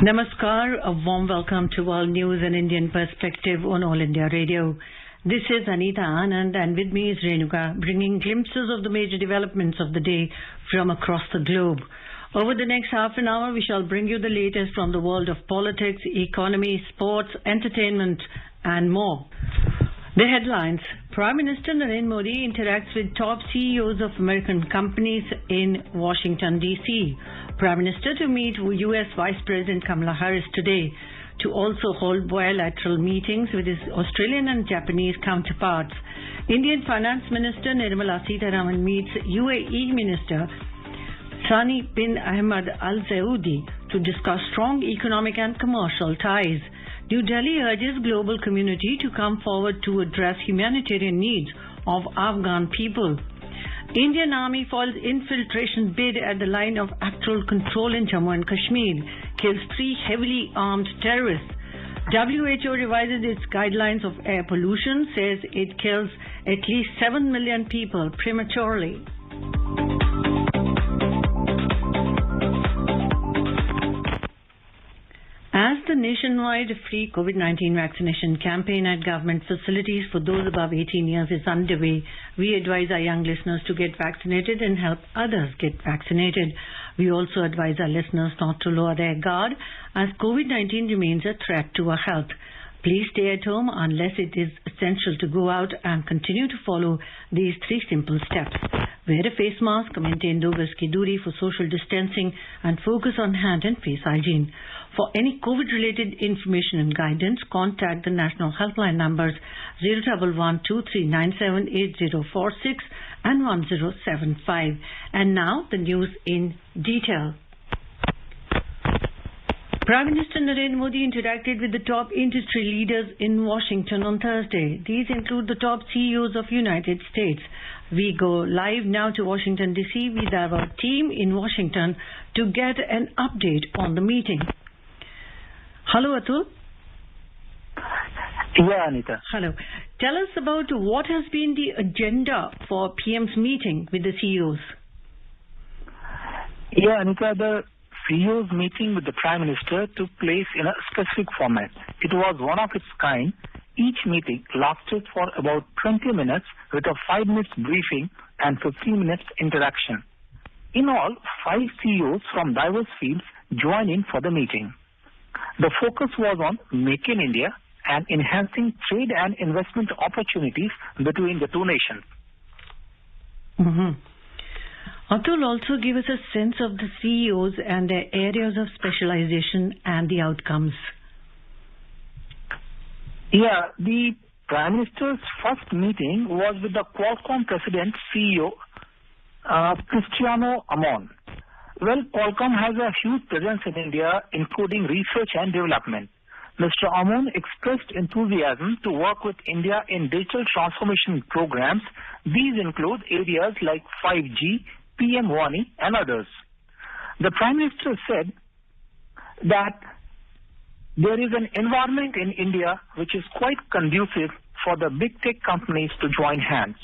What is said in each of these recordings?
Namaskar, a warm welcome to World News and Indian Perspective on All India Radio. This is Anita Anand and with me is Renuka, bringing glimpses of the major developments of the day from across the globe. Over the next half an hour, we shall bring you the latest from the world of politics, economy, sports, entertainment and more. The headlines: Prime Minister Narendra Modi interacts with top CEOs of American companies in Washington, D.C. Prime Minister to meet U.S. Vice President Kamala Harris today, to also hold bilateral meetings with his Australian and Japanese counterparts. Indian Finance Minister Nirmala Sitharaman meets UAE Minister Sani bin Ahmed Al Saudi to discuss strong economic and commercial ties. New Delhi urges global community to come forward to address humanitarian needs of Afghan people. Indian Army foils infiltration bid at the line of actual control in Jammu and Kashmir, kills 3 heavily armed terrorists. WHO revises its guidelines of air pollution, says it kills at least 7 million people prematurely. As the nationwide free COVID-19 vaccination campaign at government facilities for those above 18 years is underway, we advise our young listeners to get vaccinated and help others get vaccinated. We also advise our listeners not to lower their guard as COVID-19 remains a threat to our health. Please stay at home unless it is essential to go out and continue to follow these 3 simple steps. Wear a face mask, maintain 2 gaz ki duri for social distancing and focus on hand and face hygiene. For any COVID-related information and guidance, contact the national helpline numbers 011-2397-8046 and 1075. And now the news in detail. Prime Minister Narendra Modi interacted with the top industry leaders in Washington on Thursday. These include the top CEOs of United States. We go live now to Washington, D.C. with our team in Washington to get an update on the meeting. Hello, Atul. Yeah, Anita. Hello. Tell us about what has been the agenda for PM's meeting with the CEOs. Yeah, Anita, the CEO's meeting with the Prime Minister took place in a specific format. It was one of its kind. Each meeting lasted for about 20 minutes with a 5 minutes briefing and 15 minutes interaction. In all, 5 CEOs from diverse fields joined in for the meeting. The focus was on Make in India and enhancing trade and investment opportunities between the 2 nations. Atul, also give us a sense of the CEOs and their areas of specialization and the outcomes. Yeah, the Prime Minister's first meeting was with the Qualcomm President CEO, Cristiano Amon. Well, Qualcomm has a huge presence in India, including research and development. Mr. Amon expressed enthusiasm to work with India in digital transformation programs. These include areas like 5G, PM Wani, and others. The Prime Minister said that there is an environment in India which is quite conducive for the big tech companies to join hands.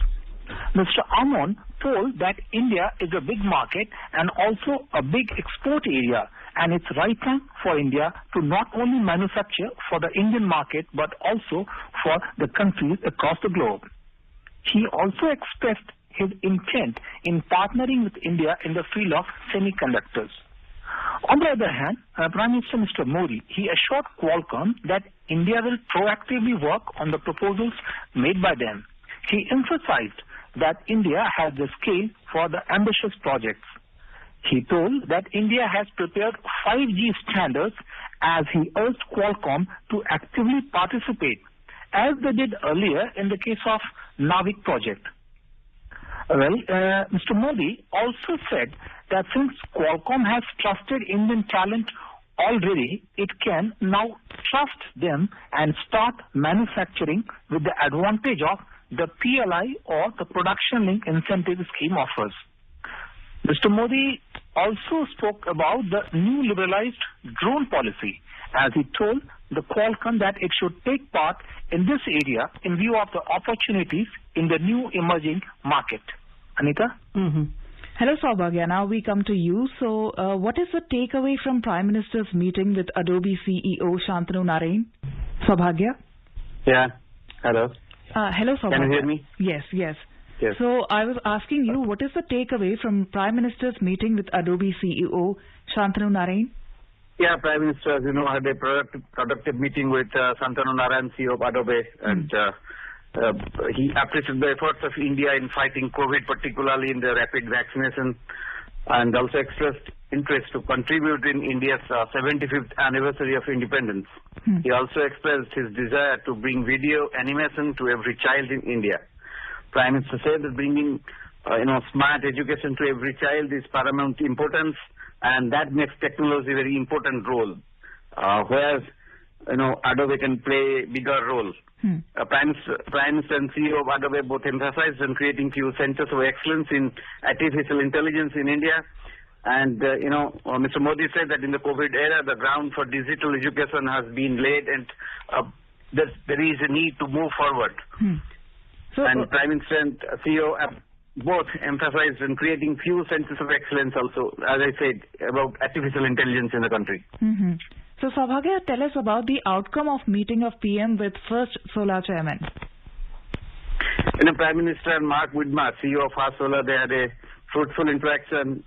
Mr. Amon told that India is a big market and also a big export area, and it's right time for India to not only manufacture for the Indian market but also for the countries across the globe. He also expressed his intent in partnering with India in the field of semiconductors. On the other hand, Prime Minister Mr. Modi, he assured Qualcomm that India will proactively work on the proposals made by them. He emphasized that India has the scale for the ambitious projects. He told that India has prepared 5G standards as he urged Qualcomm to actively participate, as they did earlier in the case of Navik project. Well, Mr. Modi also said that since Qualcomm has trusted Indian talent already, it can now trust them and start manufacturing with the advantage of the PLI or the Production Link Incentive Scheme offers. Mr. Modi also spoke about the new liberalized drone policy, as he told the Qualcomm that it should take part in this area in view of the opportunities in the new emerging market. Anita? Hello, Saubhagya. Now we come to you. So, what is the takeaway from Prime Minister's meeting with Adobe CEO Shantanu Narain? Saubhagya? Yeah. Hello. Hello, Saubhagya. Can you hear me? Yes. Yes. So, I was asking you, what is the takeaway from Prime Minister's meeting with Adobe CEO Shantanu Narain? Yeah, Prime Minister, as you know, had a productive meeting with Shantanu Narain, CEO of Adobe, and he appreciated the efforts of India in fighting COVID, particularly in the rapid vaccination, and also expressed interest to contribute in India's 75th anniversary of independence. He also expressed his desire to bring video animation to every child in India. Prime Minister said that bringing smart education to every child is paramount importance, and that makes technology a very important role, whereas Adobe can play a bigger role. Prime Minister and CEO of Adobe both emphasized on creating few centers of excellence in artificial intelligence in India. And, Mr. Modi said that in the COVID era, the ground for digital education has been laid, and there is a need to move forward. And Prime Minister and CEO both emphasized on creating few centers of excellence also, as I said, about artificial intelligence in the country. So, Saubhagya, tell us about the outcome of meeting of PM with First Solar Chairman. Prime Minister and Mark Widmar, CEO of First Solar, they had a fruitful interaction.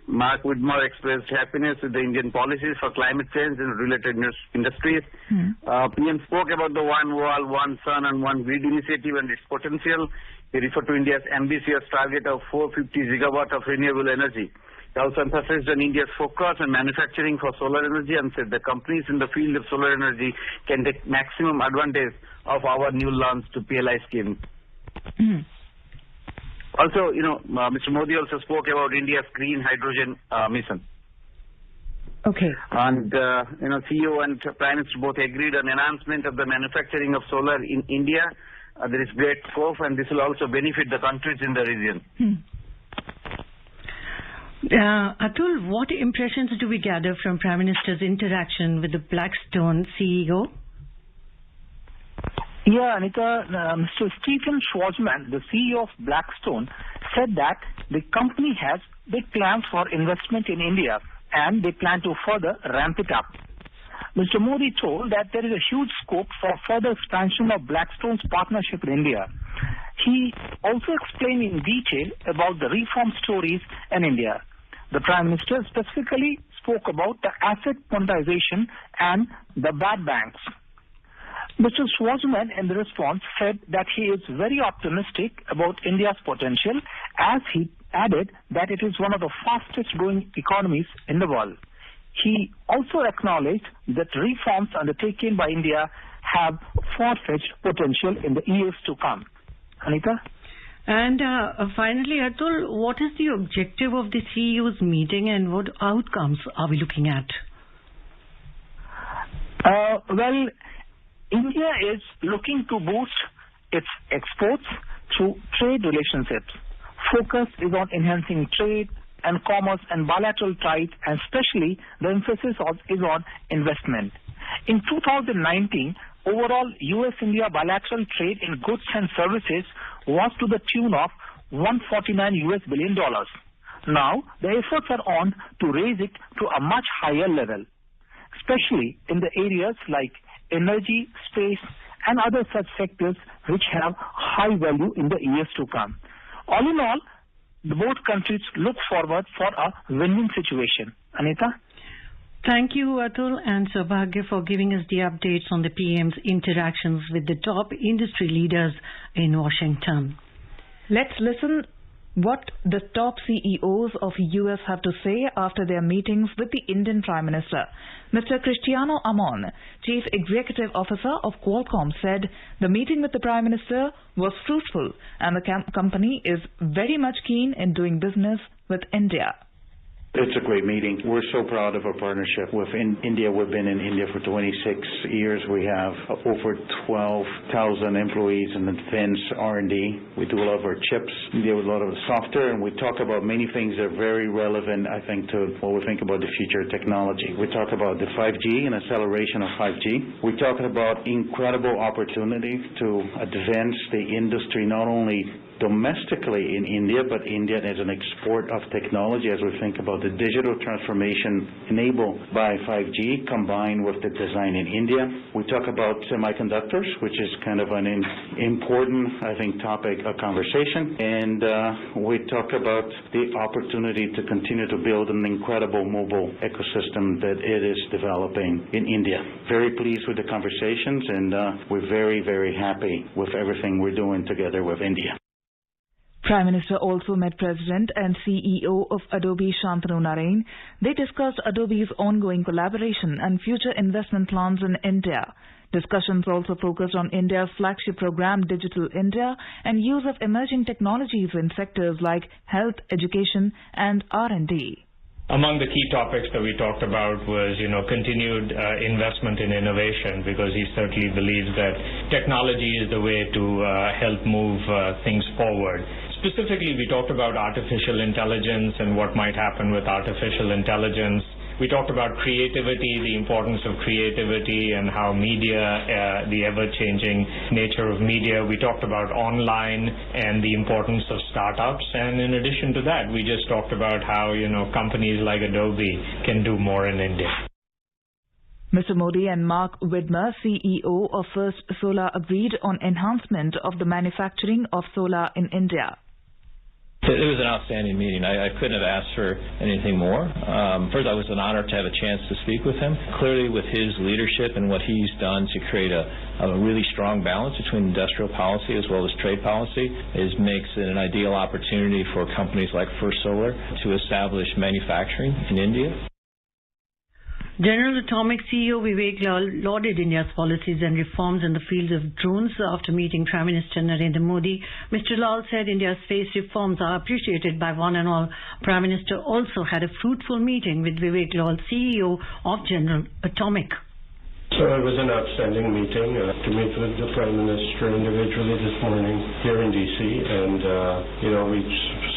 Mark Widmar expressed happiness with the Indian policies for climate change and related industries. PM spoke about the One World, One Sun and One Grid initiative and its potential. He referred to India's ambitious target of 450 gigawatt of renewable energy. He also emphasized on India's focus on manufacturing for solar energy and said the companies in the field of solar energy can take maximum advantage of our new launched PLI scheme. Also, Mr. Modi also spoke about India's green hydrogen mission. Okay. And, CEO and Prime Minister both agreed on enhancement of the manufacturing of solar in India. There is great scope, and this will also benefit the countries in the region. Atul, what impressions do we gather from Prime Minister's interaction with the Blackstone CEO? Yeah, Anita, Mr. Stephen Schwarzman, the CEO of Blackstone, said that the company has big plans for investment in India and they plan to further ramp it up. Mr. Modi told that there is a huge scope for further expansion of Blackstone's partnership in India. He also explained in detail about the reform stories in India. The Prime Minister specifically spoke about the asset monetization and the bad banks. Mr. Schwarzman, in the response, said that he is very optimistic about India's potential, as he added that it is one of the fastest growing economies in the world. He also acknowledged that reforms undertaken by India have far-fetched potential in the years to come. Anita? And finally, Atul, what is the objective of the CEO's meeting and what outcomes are we looking at? Well, India is looking to boost its exports through trade relationships. Focus is on enhancing trade and commerce and bilateral ties, and especially the emphasis is on investment. In 2019, overall US-India bilateral trade in goods and services was to the tune of $149 billion. Now, the efforts are on to raise it to a much higher level, especially in the areas like energy, space, and other such sectors which have high value in the years to come. All in all, both countries look forward for a win-win situation. Anita? Thank you, Atul and Saubhagya, for giving us the updates on the PM's interactions with the top industry leaders in Washington. Let's listen what the top CEOs of US have to say after their meetings with the Indian Prime Minister. Mr. Cristiano Amon, Chief Executive Officer of Qualcomm, said the meeting with the Prime Minister was fruitful and the company is very much keen in doing business with India. It's a great meeting. We're so proud of our partnership with India. We've been in India for 26 years. We have over 12,000 employees in the defense R&D. We do a lot of our chips. We do a lot of the software, and we talk about many things that are very relevant, I think, to what we think about the future technology. We talk about the 5G and acceleration of 5G. We're talking about incredible opportunities to advance the industry, not only domestically in India, but India as an export of technology as we think about the digital transformation enabled by 5G combined with the design in India. We talk about semiconductors, which is kind of an important, I think, topic of conversation. And we talk about the opportunity to continue to build an incredible mobile ecosystem that it is developing in India. Very pleased with the conversations, and we're very, very happy with everything we're doing together with India. Prime Minister also met President and CEO of Adobe, Shantanu Narain. They discussed Adobe's ongoing collaboration and future investment plans in India. Discussions also focused on India's flagship program, Digital India, and use of emerging technologies in sectors like health, education, and R&D. Among the key topics that we talked about was, continued investment in innovation, because he certainly believes that technology is the way to help move things forward. Specifically, we talked about artificial intelligence and what might happen with artificial intelligence. We talked about creativity, the importance of creativity and how media, the ever-changing nature of media. We talked about online and the importance of startups. And in addition to that, we just talked about how, companies like Adobe can do more in India. Mr. Modi and Mark Widmer, CEO of First Solar, agreed on enhancement of the manufacturing of solar in India. It was an outstanding meeting. I couldn't have asked for anything more. First, it was an honor to have a chance to speak with him. Clearly, with his leadership and what he's done to create a really strong balance between industrial policy as well as trade policy, makes it an ideal opportunity for companies like First Solar to establish manufacturing in India. General Atomic CEO Vivek Lal lauded India's policies and reforms in the field of drones after meeting Prime Minister Narendra Modi. Mr. Lal said India's phased reforms are appreciated by one and all. Prime Minister also had a fruitful meeting with Vivek Lal, CEO of General Atomic. So it was an outstanding meeting to meet with the Prime Minister individually this morning here in D.C. And, we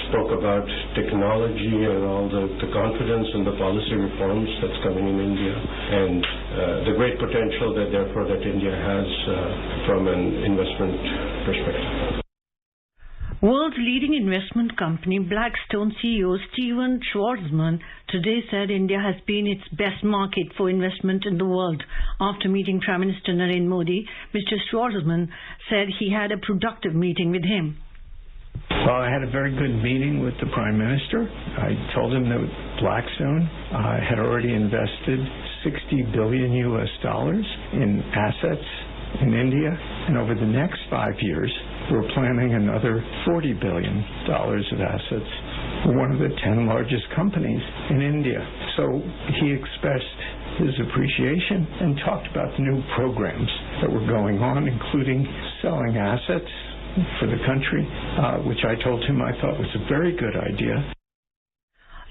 spoke about technology and all the confidence and the policy reforms that's coming in India and the great potential that India has from an investment perspective. World's leading investment company Blackstone CEO Stephen Schwarzman today said India has been its best market for investment in the world. After meeting Prime Minister Narendra Modi, Mr. Schwarzman said he had a productive meeting with him. Well, I had a very good meeting with the Prime Minister. I told him that Blackstone had already invested $60 billion in assets in India, and over the next 5 years, we're planning another $40 billion of assets. We're one of the 10 largest companies in India. So he expressed his appreciation and talked about the new programs that were going on, including selling assets for the country, which I told him I thought was a very good idea.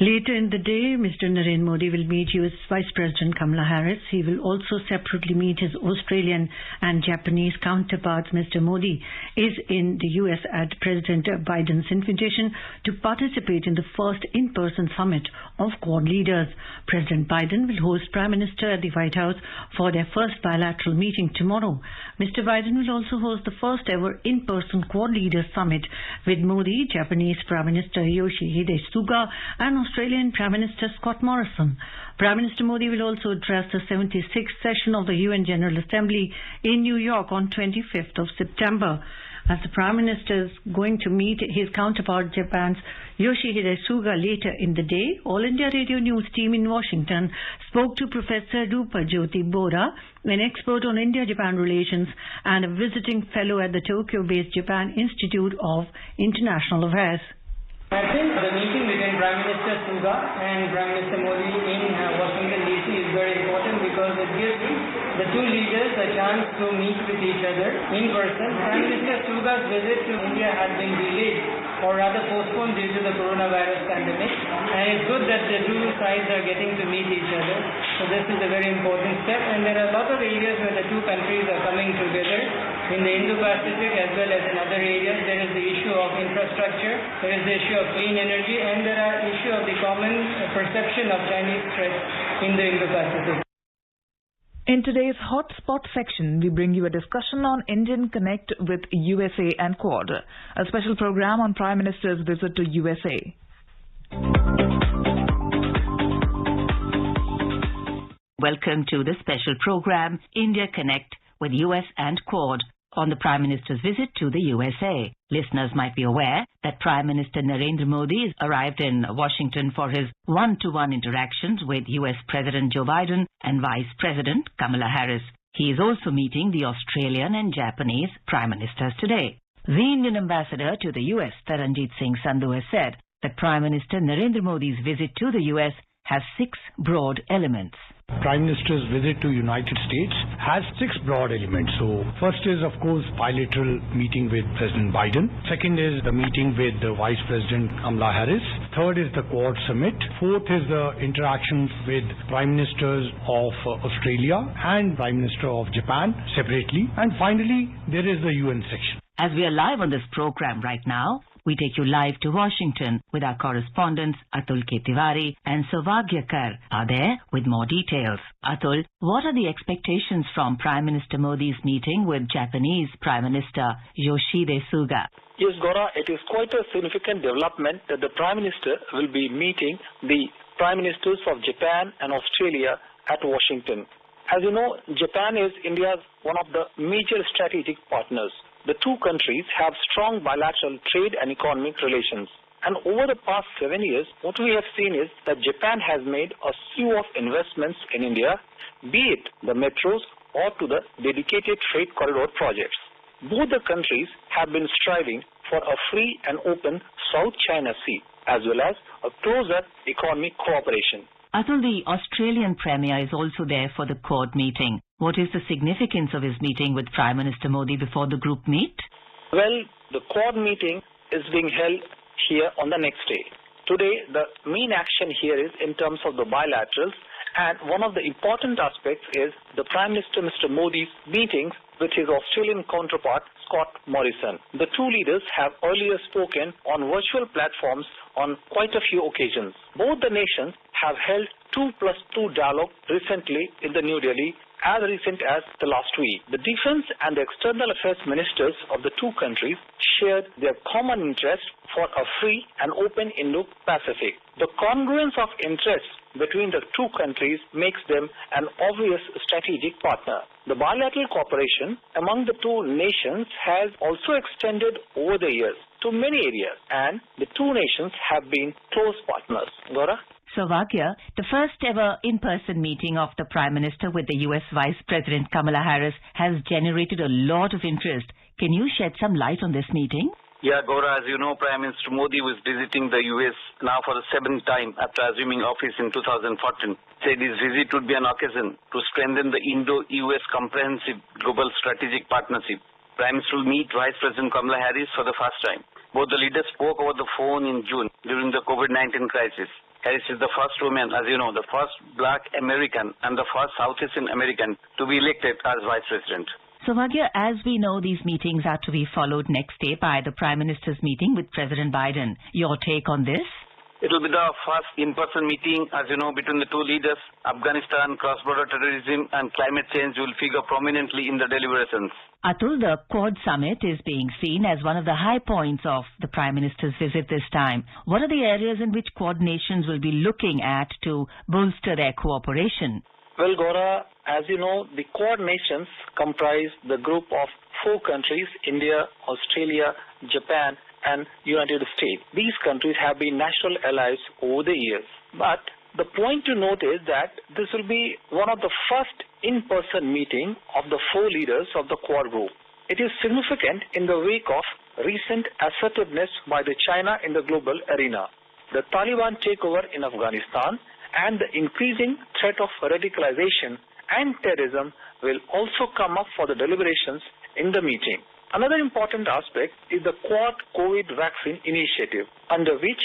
Later in the day, Mr. Narendra Modi will meet U.S. Vice President Kamala Harris. He will also separately meet his Australian and Japanese counterparts. Mr. Modi is in the U.S. at President Biden's invitation to participate in the first in-person summit of Quad leaders. President Biden will host Prime Minister at the White House for their first bilateral meeting tomorrow. Mr. Biden will also host the first ever in-person Quad leaders summit with Modi, Japanese Prime Minister Yoshihide Suga, and Australian Prime Minister Scott Morrison. Prime Minister Modi will also address the 76th session of the UN General Assembly in New York on 25th of September. As the Prime Minister is going to meet his counterpart Japan's Yoshihide Suga later in the day, All India Radio News team in Washington spoke to Professor Rupa Jyoti Bora, an expert on India-Japan relations and a visiting fellow at the Tokyo-based Japan Institute of International Affairs. I think the meeting between Prime Minister Suga and Prime Minister Modi in Washington D.C. is very important because it gives the two leaders a chance to meet with each other in person. Prime Minister Suga's visit to India has been delayed or rather postponed due to the coronavirus pandemic, and it's good that the two sides are getting to meet each other. So this is a very important step, and there are a lot of areas where the two countries are coming together in the Indo-Pacific as well as in other areas. There is the issue of infrastructure, there is the issue of clean energy, and there are issue of the common perception of Chinese threats in the Indo-Pacific. In today's Hotspot section, we bring you a discussion on Indian Connect with USA and Quad, a special program on Prime Minister's visit to USA. Welcome to the special program, India Connect with US and Quad, on the Prime Minister's visit to the USA. Listeners might be aware that Prime Minister Narendra Modi arrived in Washington for his one-to-one interactions with US President Joe Biden and Vice President Kamala Harris. He is also meeting the Australian and Japanese Prime Ministers today. The Indian ambassador to the US, Taranjit Singh Sandhu, has said that Prime Minister Narendra Modi's visit to the US has 6 broad elements. Prime Minister's visit to United States has 6 broad elements. So first is, of course, bilateral meeting with President Biden. Second is the meeting with the Vice President Kamala Harris. Third is the Quad Summit. Fourth is the interactions with Prime Ministers of Australia and Prime Minister of Japan separately. And finally, there is the UN section. As we are live on this program right now, we take you live to Washington with our correspondents Atul Ketiwari and Saubhagya Kar are there with more details. Atul, what are the expectations from Prime Minister Modi's meeting with Japanese Prime Minister Yoshihide Suga? Yes, Gaura, it is quite a significant development that the Prime Minister will be meeting the Prime Ministers of Japan and Australia at Washington. As you know, Japan is India's one of the major strategic partners. The two countries have strong bilateral trade and economic relations. And over the past 7 years, what we have seen is that Japan has made a slew of investments in India, be it the metros or to the dedicated freight corridor projects. Both the countries have been striving for a free and open South China Sea, as well as a closer economic cooperation. Atul, the Australian Premier is also there for the Quad meeting. What is the significance of his meeting with Prime Minister Modi before the group meet? Well, the Quad meeting is being held here on the next day. Today, the main action here is in terms of the bilaterals, and one of the important aspects is the Prime Minister, Mr. Modi's meetings with his Australian counterpart, Scott Morrison. The two leaders have earlier spoken on virtual platforms on quite a few occasions. Both the nations have held 2+2 dialogue recently in the New Delhi, as recent as the last week. The defense and the external affairs ministers of the two countries shared their common interest for a free and open Indo-Pacific. The congruence of interests between the two countries makes them an obvious strategic partner. The bilateral cooperation among the two nations has also extended over the years to many areas, and the two nations have been close partners. Gaura? Saubhagya, the first ever in-person meeting of the Prime Minister with the US Vice President Kamala Harris has generated a lot of interest. Can you shed some light on this meeting? Yeah, Gaura, as you know, Prime Minister Modi was visiting the US now for the 7th time after assuming office in 2014. Said his visit would be an occasion to strengthen the Indo-US comprehensive global strategic partnership. Prime Minister will meet Vice President Kamala Harris for the first time. Both the leaders spoke over the phone in June during the COVID-19 crisis. Harris is the first woman, as you know, the first black American and the first South Asian American to be elected as Vice President. Saubhagya, as we know, these meetings are to be followed next day by the Prime Minister's meeting with President Biden. Your take on this? It will be the first in-person meeting, as you know, between the two leaders. Afghanistan, cross-border terrorism and climate change will figure prominently in the deliberations. Atul, the Quad Summit is being seen as one of the high points of the Prime Minister's visit this time. What are the areas in which Quad nations will be looking at to bolster their cooperation? Well, Gaura, as you know, the Quad nations comprise the group of 4 countries, India, Australia, Japan, and United States. These countries have been natural allies over the years. But the point to note is that this will be one of the first in-person meeting of the 4 leaders of the Quad group. It is significant in the wake of recent assertiveness by the China in the global arena, the Taliban takeover in Afghanistan, and the increasing threat of radicalization and terrorism will also come up for the deliberations in the meeting. Another important aspect is the Quad COVID vaccine initiative, under which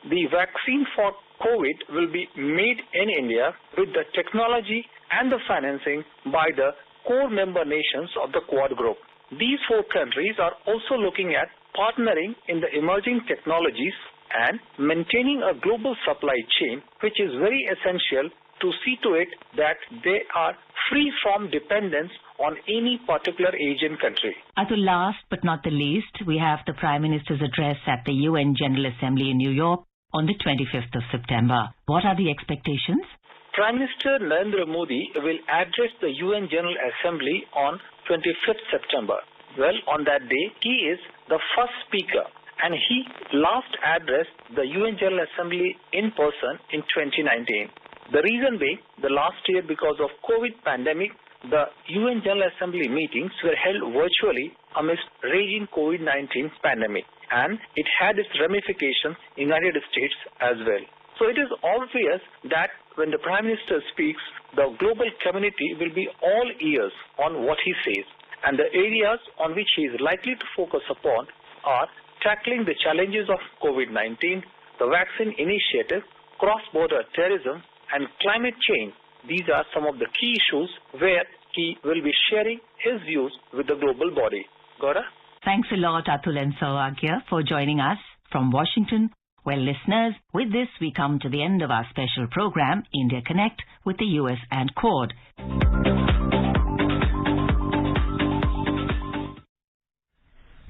the vaccine for COVID will be made in India with the technology and the financing by the core member nations of the Quad group. These 4 countries are also looking at partnering in the emerging technologies and maintaining a global supply chain, which is very essential to see to it that they are free from dependence on any particular Asian country. Atul, last but not the least, we have the Prime Minister's address at the UN General Assembly in New York on the 25th of September. What are the expectations? Prime Minister Narendra Modi will address the UN General Assembly on 25th September. Well, on that day, he is the first speaker, and he last addressed the UN General Assembly in person in 2019. The reason being, the last year because of COVID pandemic, the UN General Assembly meetings were held virtually amidst raging COVID-19 pandemic, and it had its ramifications in the United States as well. So it is obvious that when the Prime Minister speaks, the global community will be all ears on what he says, and the areas on which he is likely to focus upon are tackling the challenges of COVID-19, the vaccine initiative, cross-border terrorism, and climate change. These are some of the key issues where he will be sharing his views with the global body. Gaura? Thanks a lot, Atul and Saurabh, for joining us from Washington. Well, listeners, with this we come to the end of our special program, India Connect, with the US and Quad.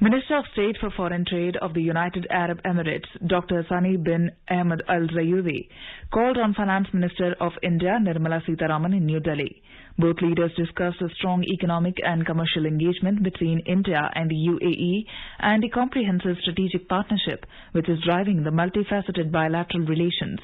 Minister of State for Foreign Trade of the United Arab Emirates, Dr. Sani bin Ahmed Al Zayoubi, called on Finance Minister of India, Nirmala Sitharaman, in New Delhi. Both leaders discussed a strong economic and commercial engagement between India and the UAE and a comprehensive strategic partnership which is driving the multifaceted bilateral relations.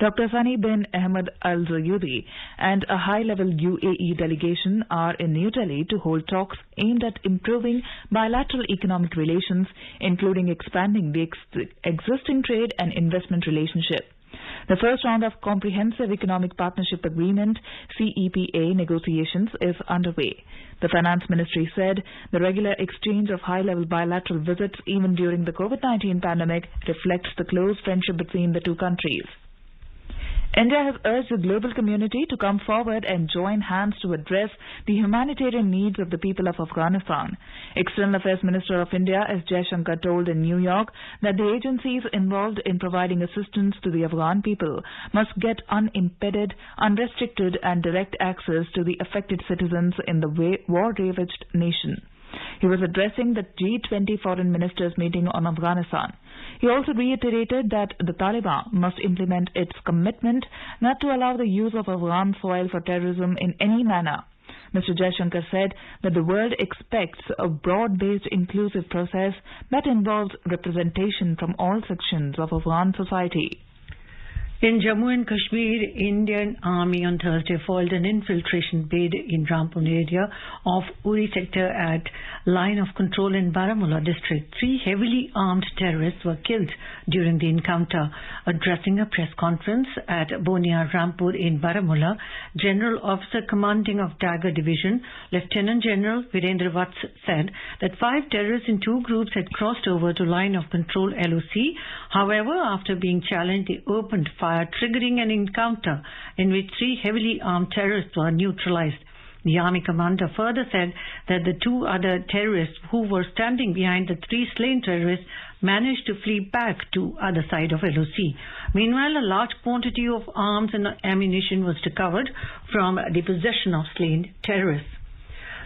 Dr. Sani bin Ahmed Al Zayoubi and a high-level UAE delegation are in New Delhi to hold talks aimed at improving bilateral economic relations, including expanding the existing trade and investment relationship. The first round of Comprehensive Economic Partnership Agreement (CEPA) negotiations is underway. The Finance Ministry said the regular exchange of high-level bilateral visits even during the COVID-19 pandemic reflects the close friendship between the two countries. India has urged the global community to come forward and join hands to address the humanitarian needs of the people of Afghanistan. External Affairs Minister of India S. Jaishankar told in New York that the agencies involved in providing assistance to the Afghan people must get unimpeded, unrestricted and direct access to the affected citizens in the war-ravaged nation. He was addressing the G20 foreign ministers meeting on Afghanistan. He also reiterated that the Taliban must implement its commitment not to allow the use of Afghan soil for terrorism in any manner. Mr. Jaishankar said that the world expects a broad-based inclusive process that involves representation from all sections of Afghan society. In Jammu and Kashmir, Indian Army on Thursday foiled an infiltration bid in Rampur area of Uri sector at line of control in Baramulla district. 3 heavily armed terrorists were killed during the encounter. Addressing a press conference at Bonia Rampur in Baramulla, General Officer Commanding of Tiger Division, Lieutenant General Virendra Vats said that 5 terrorists in 2 groups had crossed over to line of control LOC. However, after being challenged, they opened fire, triggering an encounter in which 3 heavily armed terrorists were neutralized. The army commander further said that the 2 other terrorists who were standing behind the 3 slain terrorists managed to flee back to other side of LOC. Meanwhile, a large quantity of arms and ammunition was recovered from the possession of slain terrorists.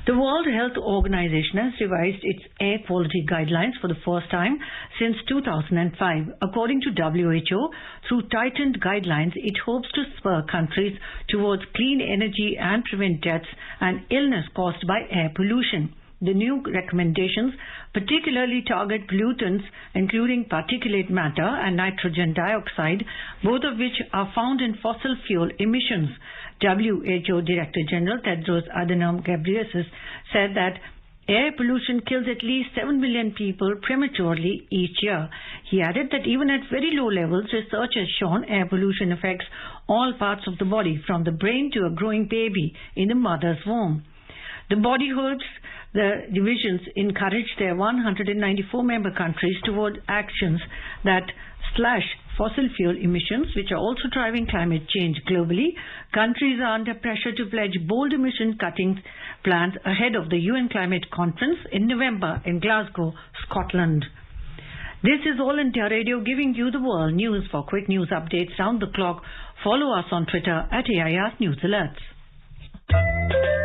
The World Health Organization has revised its air quality guidelines for the first time since 2005. According to WHO, through tightened guidelines, it hopes to spur countries towards clean energy and prevent deaths and illness caused by air pollution. The new recommendations particularly target pollutants including particulate matter and nitrogen dioxide, both of which are found in fossil fuel emissions. WHO Director General Tedros Adhanom Ghebreyesus said that air pollution kills at least 7 million people prematurely each year. He added that even at very low levels, research has shown air pollution affects all parts of the body, from the brain to a growing baby in the mother's womb. The body hopes the divisions encourage their 194 member countries toward actions that slash fossil fuel emissions, which are also driving climate change globally. Countries are under pressure to pledge bold emission cutting plans ahead of the UN Climate Conference in November in Glasgow, Scotland. This is All India Radio giving you the world news. For quick news updates round the clock, follow us on Twitter at AIR News Alerts.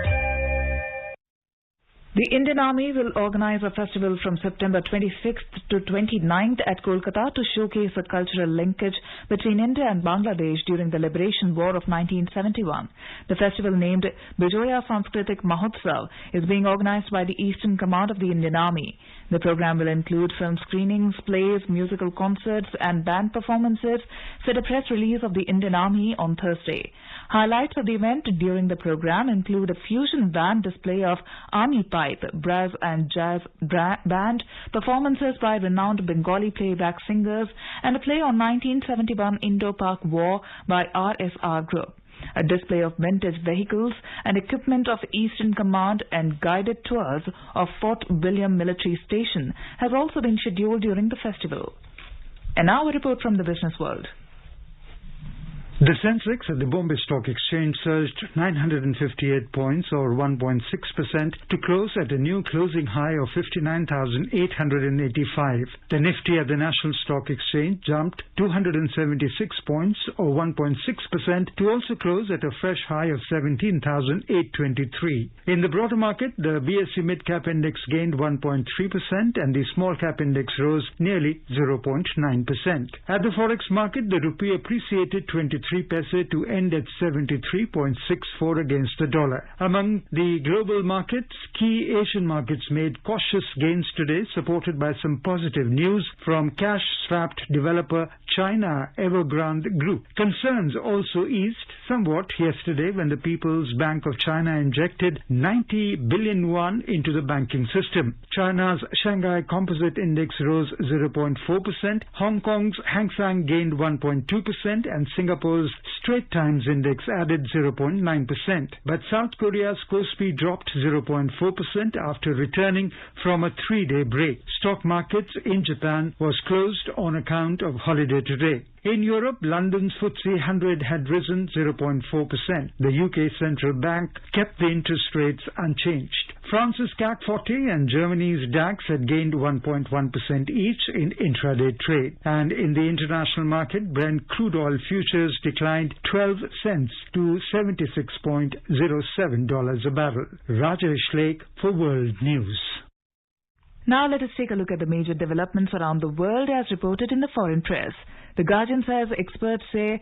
The Indian Army will organize a festival from September 26th to 29th at Kolkata to showcase a cultural linkage between India and Bangladesh during the Liberation War of 1971. The festival, named Bijoya Sanskritik Mahotsav, is being organized by the Eastern Command of the Indian Army. The program will include film screenings, plays, musical concerts and band performances, said a press release of the Indian Army on Thursday. Highlights of the event during the program include a fusion band display of army pipe, brass and jazz band, performances by renowned Bengali playback singers, and a play on 1971 Indo-Pak War by RSR Group. A display of vintage vehicles and equipment of Eastern Command and guided tours of Fort William Military Station has also been scheduled during the festival. And now a report from the business world. The Sensex at the Bombay Stock Exchange surged 958 points or 1.6% to close at a new closing high of 59,885. The Nifty at the National Stock Exchange jumped 276 points or 1.6% to also close at a fresh high of 17,823. In the broader market, the BSE Mid Cap Index gained 1.3% and the Small Cap Index rose nearly 0.9%. At the Forex market, the rupee appreciated 23 paise to end at 73.64 against the dollar. Among the global markets, key Asian markets made cautious gains today, supported by some positive news from cash-strapped developer China Evergrande Group. Concerns also eased somewhat yesterday when the People's Bank of China injected 90 billion yuan into the banking system. China's Shanghai Composite Index rose 0.4%, Hong Kong's Hang Seng gained 1.2%, and Singapore's Straits Times Index added 0.9%. But South Korea's Kospi dropped 0.4% after returning from a 3-day break. Stock markets in Japan was closed on account of holiday today. In Europe, London's FTSE 100 had risen 0.4%. The UK Central Bank kept the interest rates unchanged. France's CAC 40 and Germany's DAX had gained 1.1% each in intraday trade. And in the international market, Brent crude oil futures declined 12 cents to $76.07 a barrel. Rajesh Lake for World News. Now let us take a look at the major developments around the world as reported in the foreign press. The Guardian says experts say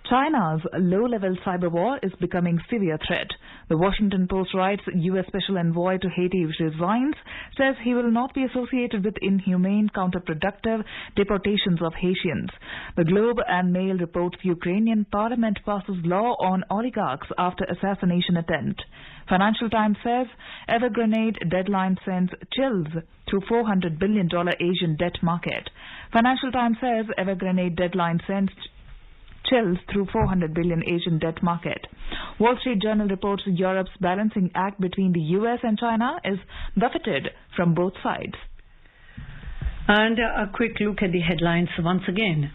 China's low-level cyber war is becoming a severe threat. The Washington Post writes U.S. Special Envoy to Haiti resigns, says he will not be associated with inhumane, counterproductive deportations of Haitians. The Globe and Mail reports Ukrainian parliament passes law on oligarchs after assassination attempt. Financial Times says Evergrande deadline sends chills to $400 billion Asian debt market. Financial Times says Evergrande deadline sends chills through $400 billion Asian debt market. Wall Street Journal reports Europe's balancing act between the US and China is buffeted from both sides. And a quick look at the headlines once again.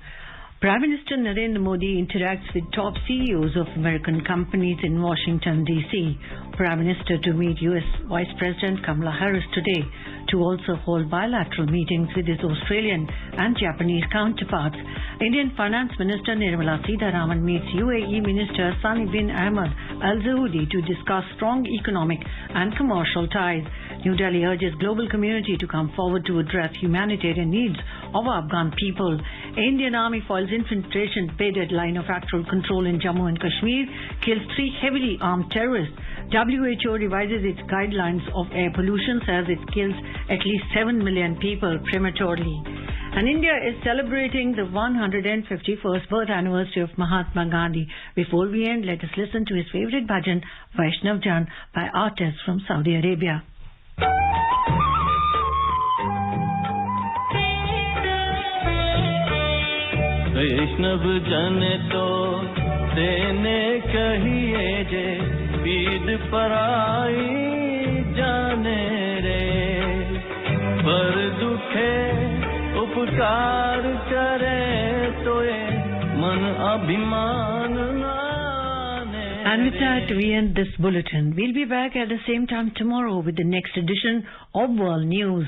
Prime Minister Narendra Modi interacts with top CEOs of American companies in Washington, D.C. Prime Minister to meet U.S. Vice President Kamala Harris today, to also hold bilateral meetings with his Australian and Japanese counterparts. Indian Finance Minister Nirmala Sitharaman meets UAE Minister Sani bin Ahmed Al Saudi to discuss strong economic and commercial ties. New Delhi urges global community to come forward to address humanitarian needs of Afghan people. Indian Army foils infiltration pay deadline of actual control in Jammu and Kashmir, kills 3 heavily armed terrorists. WHO revises its guidelines of air pollution, says it kills at least 7 million people prematurely. And India is celebrating the 151st birth anniversary of Mahatma Gandhi. Before we end, let us listen to his favorite bhajan, Vaishnav Jan, by artists from Saudi Arabia. वैष्णव जन तो तेने कहिए जे पीद पराई जाने रे पर दुखे उपकार करे तोए मन अभिमान नाने. And with that, we end this bulletin. We'll be back at the same time tomorrow with the next edition of World News.